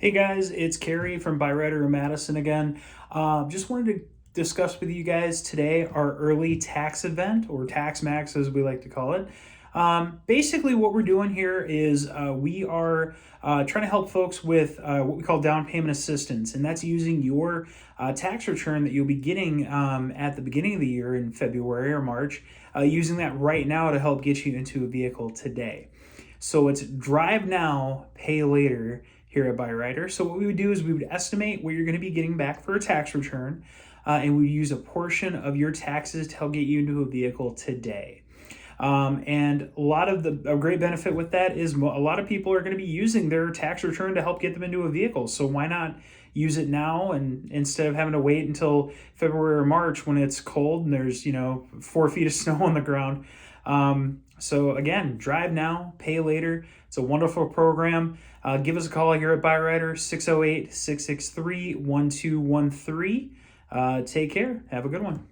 Hey guys, it's Cary from Byrider Madison again. Just wanted to discuss with you guys today our early tax event, or Tax Max as we like to call it. Basically, what we're doing here is we are trying to help folks with what we call down payment assistance, and that's using your tax return that you'll be getting at the beginning of the year in February or March, using that right now to help get you into a vehicle today. So it's drive now, pay later here at Byrider. So what we would do is we would estimate what you're going to be getting back for a tax return, and we would use a portion of your taxes to help get you into a vehicle today. And a great benefit with that is a lot of people are going to be using their tax return to help get them into a vehicle. So why not use it now, and instead of having to wait until February or March when it's cold and there's 4 feet of snow on the ground. So again, drive now, pay later. It's a wonderful program. Give us a call here at Byrider, 608-663-1213. Take care. Have a good one.